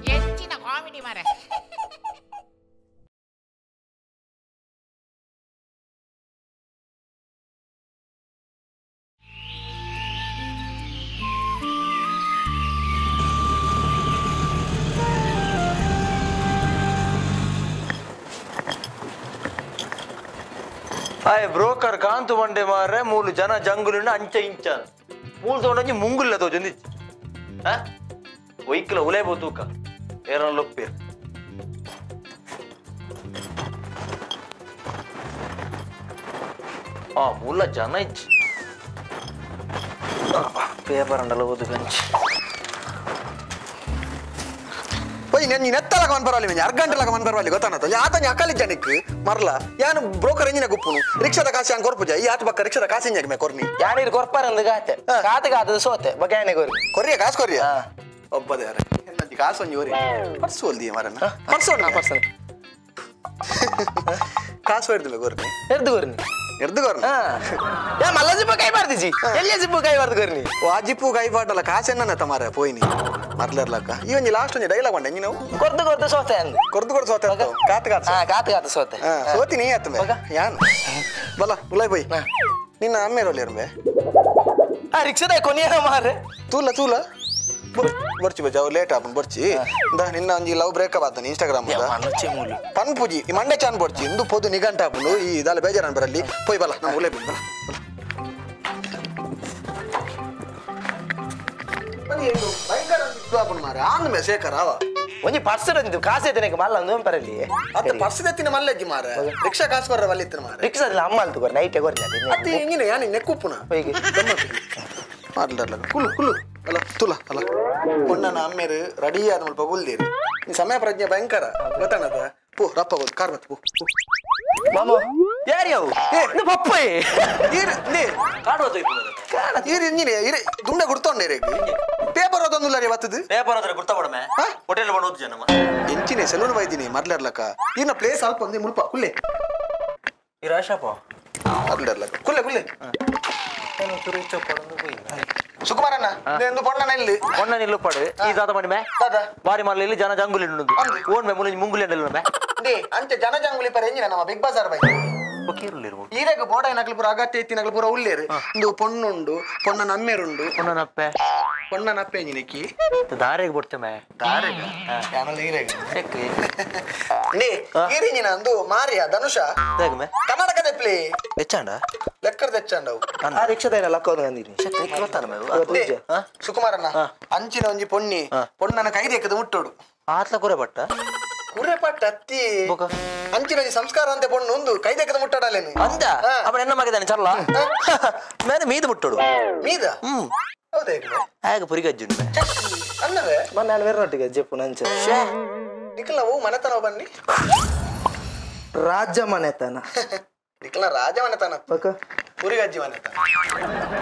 ಹೆಚ್ಚಿನ ಕಾಮಿಡಿ ಮಾರೆ. ಆಯ್ ಬ್ರೋಕರ್ ಕಾಂತು ಬಂಡೆ ಮಾರೆ ಮೂಲು ಜನ ಜಂಗುಲಿನ ಅಂಚ ಇಂಚ ಮೂಲು ತಗೊಂಡಂಜಿ ಮುಂಗುಲ್ಲ ತೋಜೊಂದಿ ಒಯ್ಕಲ ಉಲೇ ಬೋತೂಕ ಏರನ್ನ ಲೊಪ್ಪೇರು ಮೂಲ ಜನ ಇಜ್ಜಿ ಪೇಪರ್ ಅಂಡಲ್ಲ ಓದು ಗಂಚಿ ನೀನು ಎತ್ತಲಾಗ ಮನ್ ಬರಲಿ ಅರ್ಧ ಗಂಟೆಲಾಗ ಮನ್ ಬರಲಿ ಗೊತ್ತಾನ ಆತ ಅಕ್ಕಲಿದ್ದ ನಿಕ್ ಮರ್ಲ ಯಾನು ಬ್ರೋಕರ್ ಎಂಜಿನ ಗುಪ್ಪುನು ರಿಕ್ಷಾದ ಕಾಸಿ ಹಂಗೆ ಕೊರ್ಪುಜ ಈ ಆತ ಪಕ್ಕ ರಿಕ್ಷಾದ ಕಾಸಿ ಎಂಜಾಗ ಕೊರ್ನಿ ಯಾರು ಕೊರ್ಪಾರಂದು ಗಾತೆ ಕಾತಗಾತದ ಸೋತೆ ಬಗ್ಯಾನೆ ಕೊರಿ ಕೊರಿಯ ಕಾಸು ಕೊರಿಯ ಒಬ್ಬದ ಯಾರ ಎನ್ನಜ್ಜಿ ಕಾಸು ಒಂಜಿ ಓರಿ ಪರ್ಸು ಹೊಲ್ದಿ ಮರನ್ನ ಪರ್ಸು ಕಾಸು ಹಿಡ್ದು ಕೊರ್ನಿ ಎರ್ದು ಕೊರ್ನಿ ಎರ್ದು ಕೊರ್ನಿ ಮಲ್ಲ ಜಿಪ್ಪು ಕೈ ಬಾರ್ದಿಜಿ ಎಲ್ಲಿ ಜಿಪ್ಪು ಕೈ ಬಾರ್ದು ಕೊರ್ನಿ ಆ ಜಿಪ್ಪು ಕೈ ಬಾಟಲ್ಲ ಕಾಸು ಎನ್ನ ಮಾರ ಪೋಯ್ನಿ ಮರ್ಲರ್ಲಕ್ಕ ಈ ಒಂಜಿ ಲಾಸ್ಟ್ ಒಂಜಿ ಡೈಲಾಗ್ ಬಂಡೆ ನೀವು ಕೊರ್ದು ಸೋತೆ ಅಂದ್ ಕೊರ್ದು ಸೋತೆ ಕಾತ ಸೋತೆ ಸೋತಿ ನೀ ಆತ ಯಾನ್ ಬಲ ಉಲಾಯ್ ಬೈ ನಿನ್ನ ಅಮ್ಮೇರೋಲಿ ಇರ್ಬೆ ರಿಕ್ಷಾದ ಕೊನೆಯ ಮಾರೆ ತೂಲ ಬರ್ಚಿ ಬಜ್ಜ ಅವ್ ಲೇಟ್ ಆಪನ್ ಬರ್ಚಿ ನಿನ್ನ ಒಂಜಿ ಲವ್ ಬ್ರೇಕಪ್ ಆತನ ಇನ್ಸ್ಟಾಗ್ರಾಮ್ ಪನ್ ಪೂಜಿ ಈ ಮಂಡೆ ಚಾನ್ ಬರ್ಚಿ ಇಂದು ಪೊದು ನಿಗಂಟ ಆಪುಂಡು ಈ ದಾಲ ಬೇಜಾರನ್ ಬರಲಿ ಪೋಯ್ ಬಲ ನಾ ಉಲೇ ಬಲ ಭಯಂಕರ ಆಪುಂಡು ಮಾರೆ ಆಂದ ಶೇಖರ್ ಅವ ಒಂಜಿ ಪರ್ಸ್ ಕಾಸು ಐತೆ ಮಲ್ಲ ಒಂದು ಬರಲಿ ಅತ್ತ ಪರ್ಸ್ ಎತ್ತಿನ ಮಲ್ಲಜ್ಜಿ ಮಾರೆ ರಿಕ್ಷಾ ಕಾಸು ಬರ್ರ ಬಲ್ಲಿತ್ತಿನ ಮಾರೆ ರಿಕ್ಷಾ ಅಮ್ಮ ಅಲ್ತು ಕೊರ ನೈಟ್ ಕೊರ್ನಿ ಅತ್ತಿ ಇಂಗಿನ ಯಾನಿ ನೆಕ್ಕುಪ್ಪುನ ಮಾಡ್ಲರ್ಲ ಕುಲು ಅಲ್ಲ ತುಲ ಅಲ್ಲ ಪೊಣ್ಣನ ಅಮ್ಮೇರು ರೆಡಿ ಆದ ಮುಲ್ಪ ಬುಲ್ದೇರು ಈ ಸಮಯ ಪ್ರಜ್ಞೆ ಭಯಂಕರ ಗೊತ್ತಾನದ ಪೋ ರಪ್ಪ ಹೋದ್ ಕಾರ್ ಬತ್ ಪೋ ಮಾಮ ಯಾರು ಯಾವ ಪಪ್ಪೈ ಈರು ಇಂಜಿನ ಇರೆ ದುಂಡೆ ಗುರ್ತೊಂಡೆ ರೇಗಿ ಪೇಪರ್ ಓದೊಂದುಲ್ಲ ರೀ ಬತ್ತದು ಪೇಪರ್ ಅಂದ್ರೆ ಗುರ್ತಾಪಡಮೆ ಹೋಟೆಲ್ ಮಾಡೋದು ಜನಮ್ಮ ಎಂಚಿನ ಸೆಲೂನ್ ಬೈದಿನಿ ಮರ್ಲರ್ಲಕ್ಕ ಇನ್ನ ಪ್ಲೇಸ್ ಅಲ್ಪ ಒಂದೇ ಮುಲ್ಪ ಕುಲ್ಲೆ ಇರಾಶಪ್ಪ ಮರ್ಲರ್ಲಕ್ಕ ಕುಲ್ಲೆ ಸುಕುಮಾರಣ್ಣ ಎಂದು ಪೊಣ್ಣನ ಇಲ್ಲಿ ಪೊಣ್ಣ ನಿಲ್ಲು ಪಡು ಈ ದಾದ ಮಾಡಿ ಮೇ ಬಾರಿ ಮಲ್ಲ ಇಲ್ಲಿ ಜನ ಜಂಗುಲಿ ಓನ್ ಮೇ ಮುಲಿ ಮುಂಗುಲಿ ಮೇ ಅಂಚೆ ಜನ ಜಂಗುಲಿ ಪರ ಎಂಜಿನ ನಮ್ಮ ಬಿಗ್ ಬಾಜಾರ್ ಬೈ ಈರೆಗ್ ಬೋಡ ನಕಲಿ ಪೂರ ಅಗತ್ಯ ಐತಿ ನಕಲಿ ಪೂರ ಉಳ್ಳೇರು ಇಂದು ಪೊಣ್ಣುಂಡು ಪೊಣ್ಣನ ಅಮ್ಮೇರುಂಡು ಪೊಣ್ಣನಪ್ಪೆ ಎಂಜಿನಕ್ಕಿ ದಾರೆಗೆ ಬಿಡ್ತೆ ಮೇ ದಾರೆಗ ಯಾನಲ್ಲ ಈರೆಗ್ ಈರಿಂಜಿನ ಅಂದು ಮಾರಿಯ ಧನುಷ ಕರ್ನಾಟಕ ತೆಪ್ಲಿ ಹೆಚ್ಚಾಂಡ ಲೆಕ್ಕರ್ ತೆಚ್ಚಂಡವು ಆ ರಿಕ್ಷಾದ ಲಕ್ಕೋದು ಅಂದಿನಿ ಸುಕುಮಾರಣ್ಣ ಅಂಚಿನ ಒಂಜಿ ಪೊಣ್ಣಿ ಪೊಣ್ಣನ ಕೈ ದೇಕದ ಮುಟ್ಟೋಡು ಆತ್ಲ ಕುರೆ ಬಟ್ಟ ಕುರೆ ಪಟ್ಟ ಅತ್ತಿ ಅಂಚಿನ ಸಂಸ್ಕಾರ ಅಂತ ಪೊಣ್ಣು ಒಂದು ಕೈ ದೇಕದ ಮುಟ್ಟಾಡಲೇನು ಅಂದ ಅವನ ಎನ್ನ ಮಗಿದಾನೆ ಚಲ್ಲ ಮೇಲೆ ಮೀದು ಮುಟ್ಟೋಡು ಮೀದ ಹೌದಾ ಹೇಗೆ ಪುರಿಗಜ್ಜು ಅನ್ನವೇ ನಾನು ಬೇರೆ ಜಪ್ಪು ನಂಚ ನಿಖಲ್ ನಾವು ಮನೆತನ ಬನ್ನಿ ರಾಜ ಮನೆತನ ನಿಖಲ ರಾಜ ಮನೆತನ ಪುರಿಗಜ್ಜಿ ಮನೆತನ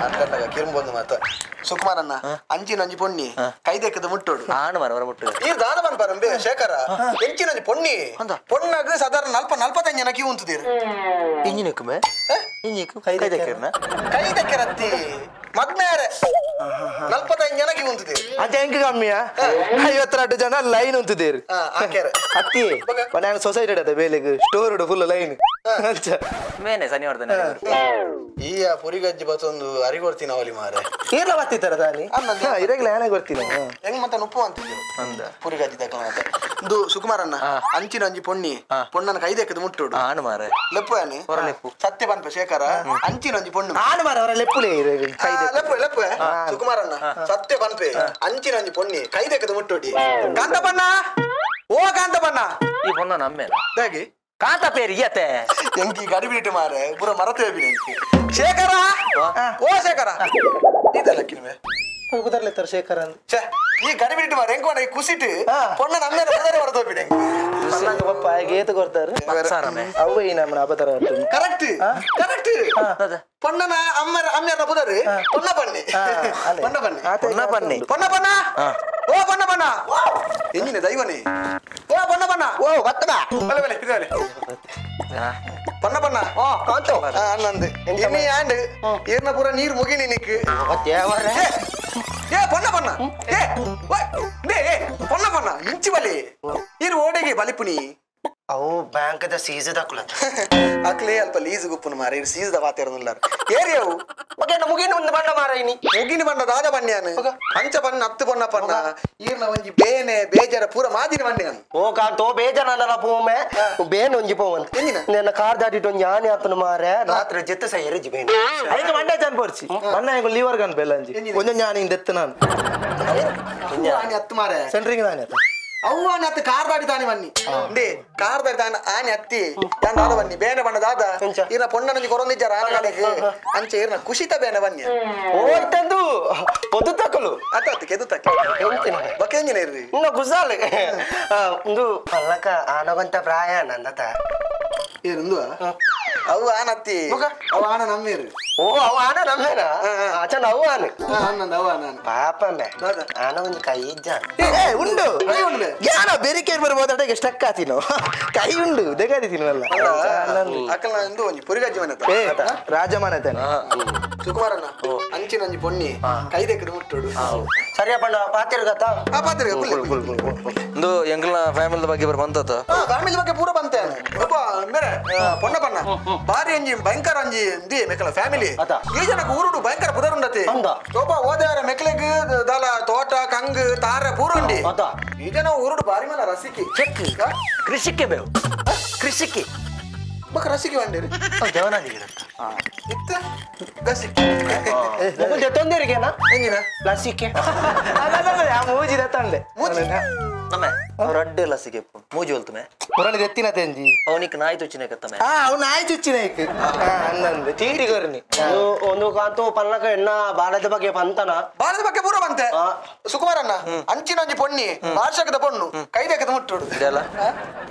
ಅರ್ಥ ಕಿರುಂಬೊಂದು ಮಾತ ಸುಕುಮಾರಣ್ಣ ಅಂಚಿನಂಜಿ ಪೊಣ್ಣಿ ಕೈದೆಕ್ಕದ ಮುಟ್ಟೋಡು ಆಣ ಮರ ಮುಟ್ಟು ಈ ದಾದ ಬನ್ ಪರಂಬೆ ಶೇಖರ ಎಂಚಿನಂಜಿ ಪೊಣ್ಣಿ ಪೊಣ್ಣಗ ಸಾಧಾರಣ 45 ಜನ ಕ್ಯೂ ಉಂತುದೀರು ಇಂಜಿನಕ್ಕುಮೆ ಇಂಜಿನಕ್ಕು ಕೈದೆಕ್ಕರತ್ತಿ ಮದ್ಮೇರೆ 45 ಜನ ಕ್ಯೂ ಉಂತುದೀರು ಅಂತ ಹೆಂಗೆ ಕಮ್ಮಿಯಾ 52 ಜನ ಲೈನ್ ಉಂತುದೀರು ಅತ್ತಿ ನಾನು ಸೊಸೈಟಿ ಅದ ಬೇಲೆಗ್ ಸ್ಟೋರ್ ಫುಲ್ ಲೈನ್ ಮೇನೆ ಶನಿವಾರದನೆ ಈ ಪುರಿಗಜ್ಜಿ ಬತ್ತೊಂದು ಅರಿಗೊಡ್ತೀನಿ ಅವಲಿ ಮಾರೆ ಏರ್ಲ ಬತ್ತಿತ್ತಾರ ದಾನಿ ಇರಗ್ಲ ಏನಾಗ ಬರ್ತೀನಿ ಹೆಂಗ್ ಮತ್ತೆ ನುಪ್ಪು ಅಂತಿದ್ದೇವೆ ಅಂದ ಪುರಿಗಜ್ಜಿ ತಕ್ಕ ಮಾತೆ ಇದು ಸುಕುಮಾರಣ್ಣ ಅಂಚಿನ ಒಂಜಿ ಪೊಣ್ಣಿ ಪೊಣ್ಣನ ಕೈ ದೇಕದ ಮುಟ್ಟೋಡು ಆನು ಮಾರೆ ಲೆಪ್ಪು ಆನಿ ಲೆಪ್ಪು ಸತ್ಯ ಬನ್ಪ ಶೇಖರ ಅಂಚಿನ ಒಂಜಿ ಪೊಣ್ಣು ಆನು ಮಾರೆ ಅವರ ಲೆಪ್ಪುಲೇ ಲೆಪ್ಪು ಸುಕುಮಾರಣ್ಣ ಸತ್ಯ ಬನ್ಪೆ ಅಂಚಿನ ಒಂಜಿ ಪೊಣ್ಣಿ ಕೈ ದೇಕದ ಮುಟ್ಟೋಡಿ ಕಾಂತಪಣ್ಣ ಓ ಕಾಂತಪಣ್ಣ ಈ ಪೊಣ್ಣ ನಮ್ಮೆ ಹೇಗೆ ಕಾಂತ ಪೇರಿ ಈಯತೆ ಎಂಕಿ ಗಡಿ ಬಿಟ್ಟು ಮಾರೆ ಪೂರ ಮರತೆ ಶೇಖರ ಓ ಶೇಖರ ಇದೆಲ್ಲಕ್ಕಿನ್ವೆ ಕುದರ್ಲೆತ್ತಾರ ಶೇಖರ ಅಂತ ಈ ಗಡಿ ಬಿಟ್ಟು ಮಾರೆ ಹೆಂಗ್ ಮಾಡಿ ಕುಸಿಟ್ಟು ಪೊಣ್ಣ ನಮ್ಮ ಹೊರತೋಗ್ಬಿಡೆ ಪಪ್ಪ ಗೇತು ಕೊಡ್ತಾರೆ ಅವು ಈ ನಮ್ಮನ ಅಬತರ ಕರೆಕ್ಟ್ ಕರೆಕ್ಟ್ ಪೊಣ್ಣನ ಅಮ್ಮನ ಬುದರಿ ಪೊಣ್ಣ ಬನ್ನಿ ಪೊಣ್ಣ ಬನ್ನಿ ಪೊಣ್ಣ ಬನ್ನಿ ಪೊಣ್ಣ ಬಣ್ಣ ಓ ಪೊಣ್ಣ ಬಣ್ಣ ಎಂಜಿನ ದೈವನೇ ಓ ಪೊಣ್ಣ ಬಣ್ಣ ಓ ಬತ್ತದ ಬಲೆ ಬಲೆ ಇದಾರೆ ಪೊಣ್ಣ ಬಣ್ಣ ಓ ಕಾಂತು ಅನ್ನಂದು ಇನ್ನಿ ಆಂಡ್ ಈರ್ನ ಪೂರ ನೀರು ಮುಗಿನಿ ನಿಕ್ ಏ ಪೊಣ್ಣ పన్న ఏ డే ఏ పన్న ఇంచి బలి ఈరు ఓడేಗೆ ಬಲಿಪುನಿ ಅವು ಬ್ಯಾಂಕದ ಸೀಸ್ ದಕ್ಕಲ ಅಕ್ಲೇ ಅಲ್ಪ ಲೀಸ್ ಗುಪ್ಪುನು ಮಾರ ಇರು ಸೀಸ್ ದವಾತೆ ಇರನುಲ್ಲಾರ ಏರಿಯಾವು ಮಗೇನ ಮುಗಿನ ಒಂದು ಬಣ್ಣ ಮಾರೈನಿ ಮುಗಿನ ಬಣ್ಣ ದಾದ ಬಣ್ಣ್ಯಾನು ಪಂಚ ಬಣ್ಣ ಹತ್ತು ಬಣ್ಣ ಪಣ್ಣ ಈರ್ನ ಒಂಜಿ ಬೇನೆ ಬೇಜಾರ ಪೂರ ಮಾದಿನ ಬಣ್ಣ್ಯಾನು ಓ ಕಾಂತೋ ಬೇಜಾನಲ್ಲ ಪೋಮೆ ಬೇನ್ ಒಂಜಿ ಪೋವಂತ ಎಂಜಿನ ನನ್ನ ಕಾರ್ ದಾಟಿಟ್ಟು ಒಂಜಿ ಆನೆ ಆಪನ ಮಾರೆ ರಾತ್ರಿ ಜೆತ್ತ ಸೈರಜಿ ಬೇನ್ ಐಕ ಮಂಡೆ ಚಂದ ಬರ್ಚಿ ಮನ್ನ ಐಕ ಲಿವರ್ ಗನ್ ಬೆಲ್ಲಂಜಿ ಒಂಜ ಜ್ಞಾನಿ ಇಂದೆತ್ತ ನಾನು ಆನೆ ಹತ್ತು ಮಾರೆ ಸೆಂಟ್ರಿಂಗ್ ನಾನೆ ಅವು ಆನೆ ಹತ್ತು ಕಾರ್ ದಾಟಿ ತಾನೆ ಬನ್ನಿ ಇಂದೇ ಕಾರ್ ದಾಟಿ ತಾನೆ ಆನೆ ಹತ್ತಿ ನಾನು ದಾದ ಬನ್ನಿ ಬೇನೆ ಬಣ್ಣ ದಾದ ಈರ್ನ ಪೊಣ್ಣನಂಜಿ ಕೊರೊಂದಿಜ್ಜಾರ ಆನೆಗಳಿಗೆ ಅಂಚೆ ಈರ್ನ ಕುಶಿತ ಬೇನೆ ಬನ್ನಿ ಓ ಇಟ್ಟಂದು ಪೊದು ತಕಲು ಅತ್ತ ಕೆದು ತಕ್ಕ ಬಕೆಂಜಿನ ಇರ್ರಿ ಇನ್ನು ಗುಸಾಲೆ ಒಂದು ಪಲ್ಲಕ ಆನಗಂತ ಪ್ರಾಯ ನಂದತ ಏನುಂದು ಅವು ಆನ ಹತ್ತಿ ಅವು ಆನ ನಮ್ಮೇರು ಓ ಅವ ಆನ ನಮ್ಮೇನ ಆಚನ ಅವು ಆನೆ ಅನ್ನಂದ ಅವ ನಾನು ಪಾಪಂಬೆ ಆನ ಒಂದು ಕೈ ಇಜ್ಜ ಉಂಡು ಜ್ಞಾನ ಬೆರಿಕೆ ಬರ್ಬೋದಂటే ಸ್ಟಕ್ ಆತಿನೋ ಕೈ ಉಂಡು ದೆಗದಿ ತಿನ್ನಲ್ಲ ಅಕ್ಕಲ ಇಂದು ಒಂಜಿ ಪುರಿಗಜ್ಜಿ ಮನೆ ರಾಜಮಾನತನ ಸುಕುಮಾರಣ್ಣ ಅಂಚಿನ ಒಂಜಿ ಪೊಣ್ಣಿ ಕೈ ದೆಕ್ಕಡು ಮುಟ್ಟೋಡು ಸರಿಯ ಪಂಡ ಪಾತಿರ್ಗತ್ತ ಆ ಪಾತ್ರೆ ಒಂದು ಎಂಕಲ್ನ ಫ್ಯಾಮಿಲಿ ಬಗ್ಗೆ ಬರ್ ಬಂತತ ಫ್ಯಾಮಿಲಿ ಬಗ್ಗೆ ಪೂರ ಬಂತೆ ಒಬ್ಬ ಮೇರೆ ಪೊಣ್ಣ ಪಣ್ಣ ಬಾರಿ ಅಂಜಿ ಭಯಂಕರ ಅಂಜಿ ದಿ ಮೆಕ್ಕಲ ಫ್ಯಾಮಿಲಿ ಈ ಜನಕ್ಕೆ ಊರುಡು ಭಯಂಕರ ಪುದರುಂಡತಿ ಒಬ್ಬ ಓದಾರ ಮೆಕ್ಕಲಿಗೆ ದಾಲ ತೋಟ ಕಂಗ್ ತಾರ ಪೂರ ಉಂಡಿ ಈ ಜನ ಊರುಡು ಬಾರಿ ಮೇಲೆ ರಸಿಕಿ ಚೆಕ್ ಕೃಷಿಕ್ಕೆ ಬೇವು ಕೃಷಿಕ್ಕೆ ಬಕ ರಸಿಕಿ ಬಂದಿರಿ ದೇವನಾದಿ ಇತ್ತ ಗಸಿಕಿ ತೊಂದರೆಗೆನಾ ಹೆಂಗಿನ ಲಸಿಕೆ ಆ ಮೂಜಿ ದತ್ತಂಡೆ ನಮ್ಮೆ ರಡ್ಡೆ ಲಸಿಕೆ ಮೂಜಿ ಹೊಲ್ತಮೆ ಮುರಳಿ ದೆತ್ತಿನ ತೆಂಜಿ ಅವನಿಕ್ ನಾಯಿ ತುಚ್ಚಿನ ಕತ್ತಮೆ ಅವ್ನು ನಾಯಿ ಚುಚ್ಚಿನ ಅನ್ನಂದು ಚೀಟಿ ಕೊರ್ನಿ ಒಂದು ಕಾಂತು ಪಲ್ಲಕ ಎನ್ನ ಬಾಲದ ಬಗ್ಗೆ ಬಂತನ ಬಾಳದ ಬಗ್ಗೆ ಪೂರ ಬಂತೆ ಸುಕುಮಾರಣ್ಣ ಅಂಚಿನ ಒಂಜಿ ಪೊಣ್ಣಿ ವಾರ್ಷಕದ ಪೊಣ್ಣು ಕೈ ದೆಕ್ಕದ ಮುಟ್ಟೋಡು ಇದೆಲ್ಲ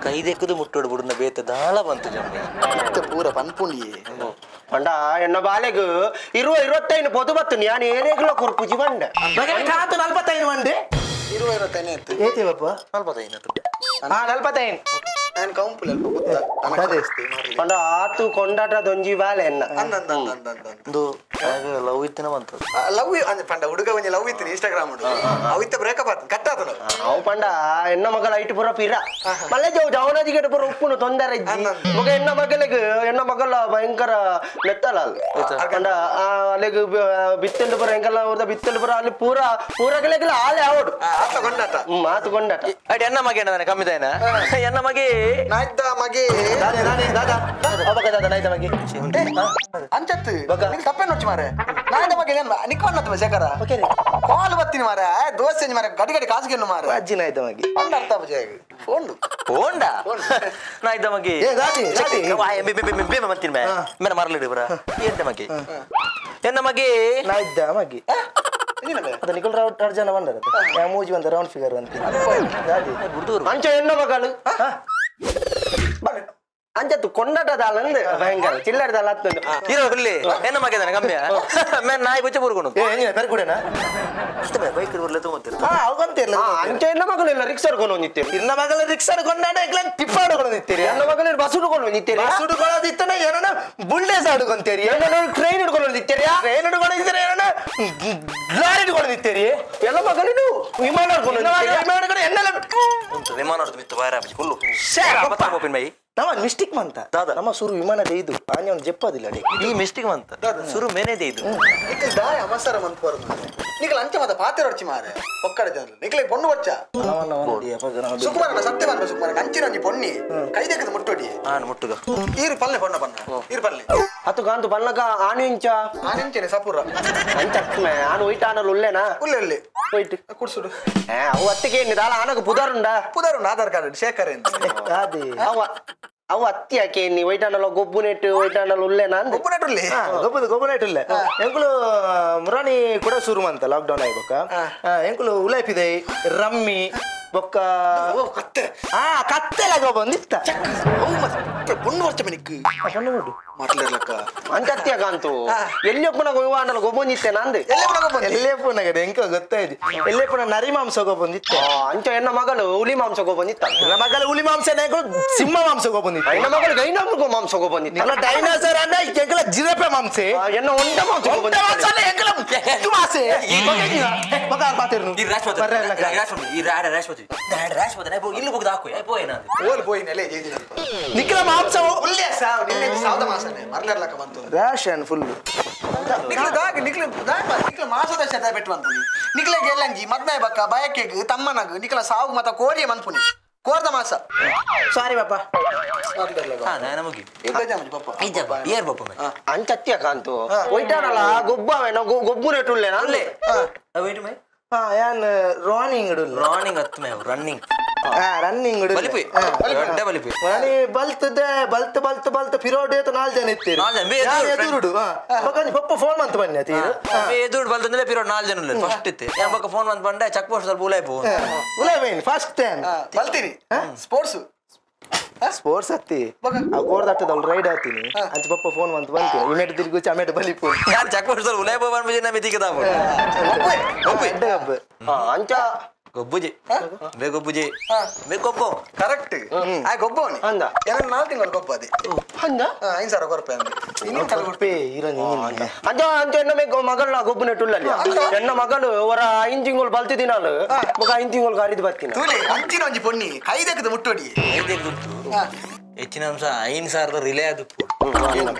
ಕೈ ದೆಕ್ಕದು ಮುಟ್ಟೋಡು ಬಿಡುನ ಬೇತ ದಾಳ ಬಂತು ಜಮ್ಮೆ ಪೂರ ಪನ್ಪುಂಡಿ ಪಂಡ ಎನ್ನ ಬಾಲೆಗ್ 25 ಪೊದು ಬತ್ತು ನಾನು ಏನೇಗ್ಲ ಕೊರ್ಪುಜಿ ಬಂಡ ಕಾತು 45 ಮಂಡೆ 25 ಎತ್ತು ಏತಿ ಬಾಪ 45 ನಾನು ಕಂಪುಲ್ ಅಲ್ಪ ಗೊತ್ತಾ ಪಂಡ ಆತು ಕೊಂಡಾಟ ದೊಂಜಿ ಬಾಲೆ ಎನ್ನ ಒಂದು ಲವ್ ಇತ್ತಿನ ಬಂತು ಲವ್ ಅಂದ್ರೆ ಪಂಡ ಹುಡುಗ ಒಂಜಿ ಲವ್ ಇತ್ತು ಇನ್ಸ್ಟಾಗ್ರಾಮ್ ಅವಿತ್ತ ಬ್ರೇಕಪ್ ಆತ ಕಟ್ಟಾತನ ಅವು ಪಂಡ ಎನ್ನ ಮಗಳ ಐಟ್ ಪುರ ಪಿರ ಮಲ್ಲೆ ಜವನಾದಿಗೆ ಪುರ ಉಪ್ಪುನು ತೊಂದರೆ ಇಜ್ಜಿ ಮಗ ಎನ್ನ ಮಗಳ ಭಯಂಕರ ಮೆತ್ತಲ ಪಂಡ ಅಲ್ಲಿಗೆ ಬಿತ್ತಂಡು ಪುರ ಎಂಕಲ್ಲ ಅವ್ರದ ಬಿತ್ತಂಡು ಪುರ ಅಲ್ಲಿ ಪೂರ ಗೆಲೆಗೆಲ್ಲ ಆಲೆ ಆವಡು ಆತ ಕೊಂಡಾಟ ಮಾತು ಕೊಂಡಾಟ ಅಡಿ ಎನ್ನ ಮಗೆ ಏನ ಕಮ್ಮಿದಾಯನ ಎನ್ನ ಮಗೆ ನಾಯ್ದ ಮಗೆ ಅಂಚತ್ತು ತಪ್ಪೇ ನೋಡ್ಚಿ ಮಾರೆ ನಾಯ್ದ ಮಗೆ ನಿಕ್ಕೊಂಡ ಶೇಖರ ಕಾಲ್ ಬತ್ತೀನಿ ಮಾರೆ ದೋಸೆ ಮಾರೆ ಗಡಿ ಗಡಿ ಕಾಸಿಗೆನ್ನು ಮಾರೆ ಅಜ್ಜಿನ ಆಯ್ತ ಮಗಿ ಪಂಡ ಅರ್ಥ ಬಜಾಗ ಫೋನ್ ಹೋಂಡ ನಾ ಇದ್ದ ಮಗೆ ಮಂತೀನಿ ಮೇನ ಮರಲಿಡಿ ಬರ ಎಂತ ಮಗೆ ಎನ್ನ ಮಗೆ ನಾ ಇದ್ದ ಮಗಿ ಅದ ನಿಖಲ್ ರಾವ್ ಅರ್ಜನ ಬಂದರ ಮೂಜಿ ಬಂದ ರೌಂಡ್ ಫಿಗರ್ ಅಂತ ಅಂಚ ಎನ್ನ ಮಗಳು ಅಂಚತ್ತು ಕೊಂಡಾಟದಾಲಂದು ಭಯಂಕರ ಚಿಲ್ಲರದಾಲ ಹತ್ತೊಂದು ಇರೋ ಹುಲ್ಲಿ ಎನ್ನ ಮಗೆ ಕಮ್ಮಿಯ ಮೇನ್ ನಾಯಿ ಬಚ್ಚ ಬುರ್ಕೊಂಡು ಪೆರ್ ಕೂಡನಾ ಬೈಕ್ ಬರ್ಲೆ ತೊಗೊಂತಿರ್ತ ಅವಗಂತಿರ್ಲ ಅಂಚ ಎನ್ನ ಮಗಳು ಇಲ್ಲ ರಿಕ್ಷಾ ಹಿಡ್ಕೊಂಡು ನಿಂತೀರಿ ಇನ್ನ ಮಗಳ ರಿಕ್ಷಾ ಹಿಡ್ಕೊಂಡಾಡ ಎಗ್ಲ ಟಿಪ್ಪ ಹಿಡ್ಕೊಂಡು ನಿಂತೀರಿ ಎನ್ನ ಮಗಳು ಬಸ್ ಹಿಡ್ಕೊಂಡು ನಿಂತೀರಿ ಬಸ್ ಹಿಡ್ಕೊಳ್ಳೋದಿತ್ತನ ಏನನ ಬುಲ್ಡೇಸ್ ಹಿಡ್ಕೊಂತೀರಿ ಟ್ರೈನ್ ಹಿಡ್ಕೊಂಡು ನಿಂತೀರಿ ಟ್ರೈನ್ ಹಿಡ್ಕೊಂಡಿದ್ದೀರಿ ಏನನ ಲಾರಿ ಹಿಡ್ಕೊಂಡು ನಿಂತೀರಿ ಎಲ್ಲ ಮಗಳು ವಿಮಾನ ಹಿಡ್ಕೊಂಡು ವಿಮಾನ ಹಿಡ್ಕೊಂಡು ಎನ್ನೆಲ್ಲ ವಿಮಾನ ಹೊಡೆದು ಮಿತ್ತು ಬಾರ ಹುಲ್ಲು ಮೈ ನಮ್ಮ ಮಿಸ್ಟೇಕ್ ಮಂತ ನಮ್ಮ ಸುರು ವಿಮಾನದ ಇದು ಆನೆ ಒಂದು ಜಪ್ಪದಿಲ್ಲ ಅಡಿ ಈ ಮಿಸ್ಟೇಕ್ ಮಂತ ಸುರು ಮೇನೇದೆ ಇದು ನಿಖಲ್ ದಾಯ ಅವಸರ ಮಂತ್ ಬರೋದು ನಿಖಲ್ ಅಂಚ ಮತ ಪಾತ್ರೆ ಹೊಡ್ಚಿ ಮಾರೆ ಒಕ್ಕಡ ಜನರು ನಿಖಲ್ ಪೊಣ್ಣು ಹೊಚ್ಚ ಸುಕುಮಾರನ ಸತ್ಯ ಬಂದ ಸುಕುಮಾರನ ಅಂಚಿನ ಒಂಜಿ ಪೊಣ್ಣಿ ಕೈ ದೆಕ್ಕದ ಮುಟ್ಟೋಡಿ ಮುಟ್ಟುಗ ಈರು ಪಲ್ಲೆ ಪೊಣ್ಣ ಪಣ್ಣ ಈರು ಪಲ್ಲೆ ಹತ್ತು ಕಾಂತು ಪಲ್ಲಕ ಆನೆ ಇಂಚ ಆನೆಂಚನೆ ಸಪುರ ಅಂಚ ಆನು ಒಯ್ಟ ಆನಲ್ ಉಲ್ಲೆನಾ ಉಲ್ಲೆಲ್ಲಿ ಒಯ್ತು ಕುಡ್ಸುಡು ಅವು ಅತ್ತಿಗೆ ದಾಲ ಆನಗ ಪುದಾರುಂಡ ಪುದಾರುಂಡ ಆಧಾರ್ ಕಾರ್ಡ್ ಶೇಖರ್ ಅಂತ ಅವು ಅತ್ತಿ ಯಾಕೆ ನೀ ಒಯ್ಟಾನಲ್ಲ ಗೊಬ್ಬು ನೆಟ್ಟು ಒಯ್ಟಾನಲ್ಲ ಉಲ್ಲೆನಾ ಅಂದ್ ಒಬ್ಬನಟ್ರಲ್ಲಿ ಗೊಬ್ಬನೈಟಿಲ್ಲ ಎಂಕುಲು ಮುರಾಣಿ ಕೂಡ ಶುರು ಮಂತ ಲಾಕ್ಡೌನ್ ಆಗ್ಬೇಕ ಎಂಕುಲು ಉಲೈಪಿದೆ ರಮ್ಮಿ ಬೊಕ್ಕ ಕತ್ತೆ ಕತ್ತೆಲ ಗೊಬ್ಬ ಇತ್ತ பொண்ணு வருஷம் எனக்கு பொண்ணு போடு మాట్లాడలేక ಅಂಚತ್ಯ ಕಾಂತು ಎಲ್ಲಿಯಪ್ಪನ ಗೋವಾಂಡಲ ಗೊಬ್ಬೊಂದಿತ್ತೆ ನಂದು ಎಲ್ಲೇಪುನಗ ಎಂಕ ಗೊತ್ತಾಯ್ತು ಎಲ್ಲೇಪುನ ನರಿ ಮಾಂಸ ಗೊಬ್ಬೊಂದಿತ್ತೆ ಅಂಚ ಎನ್ನ ಮಗಳು ಹುಲಿ ಮಾಂಸ ಗೊಬ್ಬೊಂದಿತ್ತ ನನ್ನ ಮಗಳ ಹುಲಿ ಮಾಂಸ ಸಿಂಹ ಮಾಂಸ ಗೊಬ್ಬೊಂದಿತ್ತು ಎನ್ನ ಮಗಳು ಗೈನಾಮೃಗ ಮಾಂಸ ಗೊಬ್ಬೊಂದಿತ್ತ ಅಲ್ಲ ಡೈನೋಸರ್ ಅಂದ್ರೆ ಎಂಕಲ ಜಿರಾಫೆ ಮಾಂಸೆ ಎನ್ನ ಒಂಟ ಮಾಂಸ ಗೊಬ್ಬೊಂದಿತ್ತ ಎಂಕಲ ಎಷ್ಟು ಮಾಸೆ ಮಗ ಮಾತಿರ್ನು ಈ ರಾಷ್ಟ್ರಪತಿ ಇಲ್ಲಿ ಹೋಗಿ ಹಾಕು పోయినా ఓలు పోయినలే చేసిన ನಿಖಿಲ ಮಾಂಸ ఉల్లే సావ్ నిన్నే సౌద మాసనే మర్లర్లక ಬಂತು ರೇಷನ್ ಫುಲ್ ನಿಕ್ಲ ಮಾಸದ ಶತ ಬೆಟ್ಟವಂತುನಿ ನಿಕ್ಲೆ ಗೆಲ್ಲಂಜಿ ಮದ್ನಾಯ್ ಬಕ್ಕ ಬಯಕೆಗ್ ತಮ್ಮನಗ್ ನಿಕ್ಲ ಸಾವು ಮತ ಕೋರಿಯ ಮನ್ಪುನಿ ಕೋರ್ದ ಮಾಸ ಸಾರಿ ಬಾಪ ನಮಗೆ ಪಪ್ಪ ಅಂಚತ್ಯ ಕಾಂತು ಒಯ್ಟಾನಲ್ಲ ಗೊಬ್ಬವೇನೋ ಗೊಬ್ಬು ನೆಟ್ಟುಳ್ಳೆ ನಾನ್ಲೆ ಯಾನ್ ರಾನಿಂಗ್ ರಾನಿಂಗ್ ಹತ್ತು ಮೇವು ರನ್ನಿಂಗ್ ರನ್ನಿಂಗ್ ಬಲ್ತ್ ಪಿರೋಡ್ ನಾಲ್ ಜನ ಇತ್ತೀರಿ ಎದುರುಡು ಪಪ್ಪ ಫೋನ್ ಮಂತ್ ಬನ್ನಿ ಅತೀರು ಎದುರು ಬಲ್ತಂದ್ರೆ ಪಿರೋಡ್ 4 ಜನ ಫಸ್ಟ್ ಇತ್ತೆ ಯಾವಾಗ ಫೋನ್ ಮಂತ್ ಬಂಡೆ ಚೆಕ್ ಪೋಸ್ಟ್ ಸ್ವಲ್ಪ ಉಲಾಯ್ಪು ಫಸ್ಟ್ ಟೈಮ್ ಬಲ್ತೀರಿ ಸ್ಪೋರ್ಟ್ಸ್ ಸ್ಪೋರ್ಟ್ಸ್ ಹತ್ತಿ ಕೋರ್ದಟ್ಟದಲ್ ರೈಡ್ ಹತ್ತೀನಿ ಅಂಚ ಪಪ್ಪ ಫೋನ್ ಮಂತ್ ಬಂತೀನಿ ಇಮೇಟ್ ತಿರುಗಿ ಅಮೇಟ್ ಬಲಿಪು ಯಾರು ಚೆಕ್ ಪೋಸ್ಟ್ ಉಲಾಯ್ಪು ಬಂದ್ಬಿಟ್ಟು ನಮಗೆ ತಿಕ್ಕದ ಅಂಚ ಗೊಬ್ಬುಜಿ ಬೇಗೊಬ್ಬುಜಿ ಬೇಗೊಬ್ಬು ಕರೆಕ್ಟ್ ಆ ಗೊಬ್ಬವನಿ ಅಂದ ಎರಡು 4 ತಿಂಗಳು ಗೊಬ್ಬ ಅದೇ ಅಂದ 5,000 ರೂಪಾಯಿ ಅಂದ ಇನ್ನೇನು ಕಲ್ ಕೊಡ್ಪೇ ಅಂಚ ಅಂಚ ಎನ್ನ ಮಗಳ ಗೊಬ್ಬು ನೆಟ್ಟುಳ್ಳಲ್ಲಿ ಎನ್ನ ಮಗಳು ಅವರ 5 ತಿಂಗಳು ಬಲ್ತಿ ದಿನಾಲು ಮಗ 5 ತಿಂಗಳು ಕರಿದು ಬರ್ತೀನಿ ತೂಲೆ ಅಂಚಿನ ಒಂಜಿ ಪೊನ್ನಿ ಐದಕ್ಕದ ಮುಟ್ಟೋಡಿ ಹೆಚ್ಚಿನ ಅಂಶ 5,000 ರಿಲೇ ಅದು